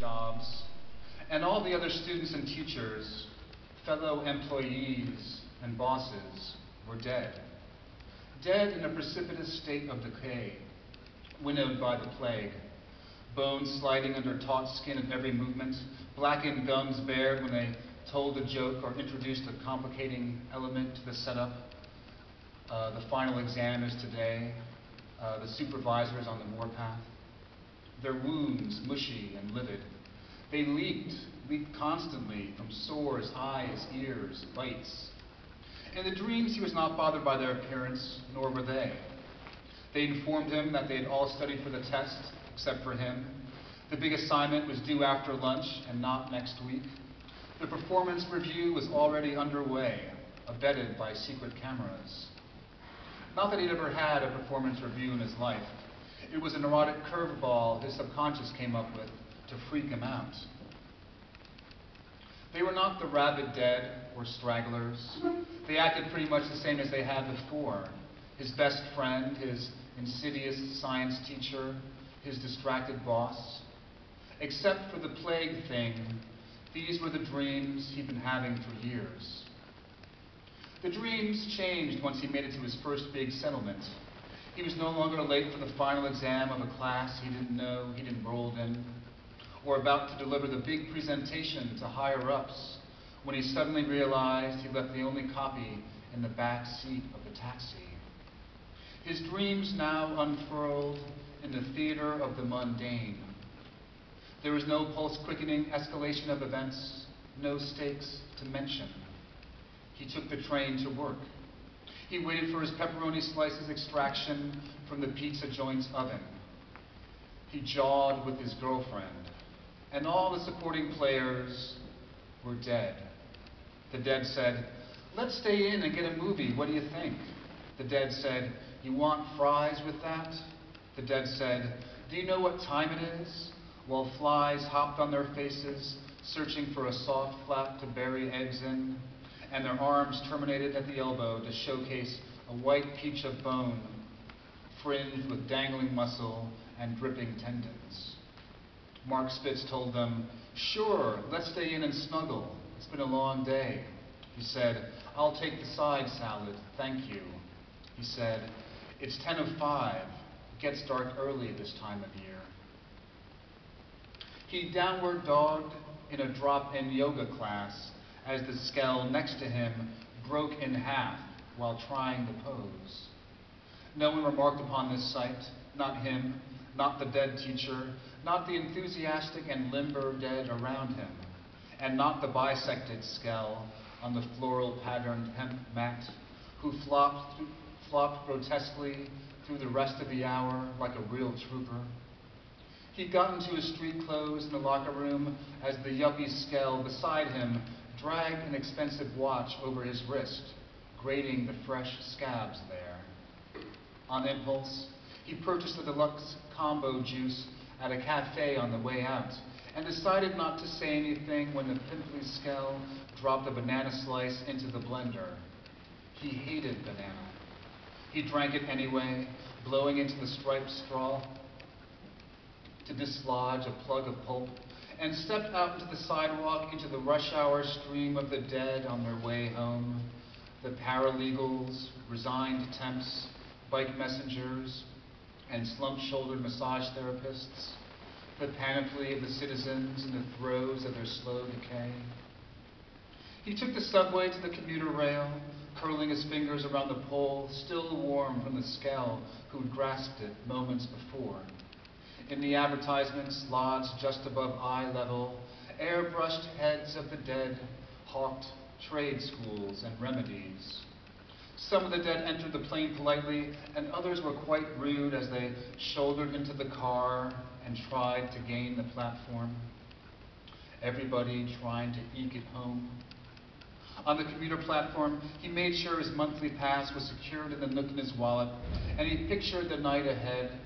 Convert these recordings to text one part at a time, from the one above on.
jobs, and all the other students and teachers, fellow employees and bosses were dead. Dead in a precipitous state of decay, winnowed by the plague, bones sliding under taut skin at every movement, blackened gums bared when they told a joke or introduced a complicating element to the setup. The final exam is today. The supervisor's on the warpath. Their wounds mushy and livid. They leaked constantly from sores, eyes, ears, bites. In the dreams, he was not bothered by their appearance, nor were they. They informed him that they had all studied for the test, except for him. The big assignment was due after lunch and not next week. The performance review was already underway, abetted by secret cameras. Not that he'd ever had a performance review in his life. It was a neurotic curveball his subconscious came up with to freak him out. They were not the rabid dead or stragglers. They acted pretty much the same as they had before. His best friend, his insidious science teacher, his distracted boss. Except for the plague thing, these were the dreams he'd been having for years. The dreams changed once he made it to his first big settlement. He was no longer late for the final exam of a class he didn't know he'd enrolled in, or about to deliver the big presentation to higher-ups, when he suddenly realized he left the only copy in the back seat of the taxi. His dreams now unfurled in the theater of the mundane. There was no pulse-quickening escalation of events, no stakes to mention. He took the train to work. He waited for his pepperoni slices extraction from the pizza joint's oven. He jawed with his girlfriend, and all the supporting players were dead. The dead said, "Let's stay in and get a movie, what do you think?" The dead said, "You want fries with that?" The dead said, "Do you know what time it is?" While flies hopped on their faces, searching for a soft flap to bury eggs in, and their arms terminated at the elbow to showcase a white peach of bone, fringed with dangling muscle and dripping tendons. Mark Spitz told them, "Sure, let's stay in and snuggle. It's been a long day." He said, "I'll take the side salad, thank you." He said, "It's 10:05. It gets dark early this time of year." He downward dogged in a drop-in yoga class as the skull next to him broke in half while trying the pose. No one remarked upon this sight, not him, not the dead teacher, not the enthusiastic and limber dead around him, and not the bisected skull on the floral-patterned hemp mat, who flopped grotesquely through the rest of the hour like a real trooper. He'd gotten to his street clothes in the locker room as the yuppie skull beside him dragged an expensive watch over his wrist, grating the fresh scabs there. On impulse, he purchased a deluxe combo juice at a cafe on the way out, and decided not to say anything when the pimply skull dropped a banana slice into the blender. He hated banana. He drank it anyway, blowing into the striped straw to dislodge a plug of pulp, and stepped out into the sidewalk into the rush hour stream of the dead on their way home, the paralegals, resigned temps, bike messengers, and slump-shouldered massage therapists, the panoply of the citizens in the throes of their slow decay. He took the subway to the commuter rail, curling his fingers around the pole, still warm from the skull who'd grasped it moments before. In the advertisements, lodged just above eye level, airbrushed heads of the dead hawked trade schools and remedies. Some of the dead entered the plane politely, and others were quite rude as they shouldered into the car and tried to gain the platform. Everybody trying to eke it home. On the commuter platform, he made sure his monthly pass was secured in the nook in his wallet, and he pictured the night ahead.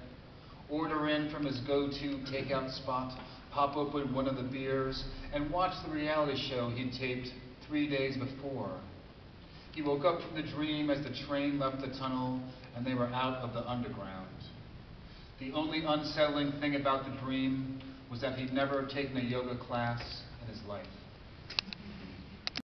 Order in from his go-to takeout spot, pop open one of the beers, and watch the reality show he'd taped 3 days before. He woke up from the dream as the train left the tunnel and they were out of the underground. The only unsettling thing about the dream was that he'd never taken a yoga class in his life.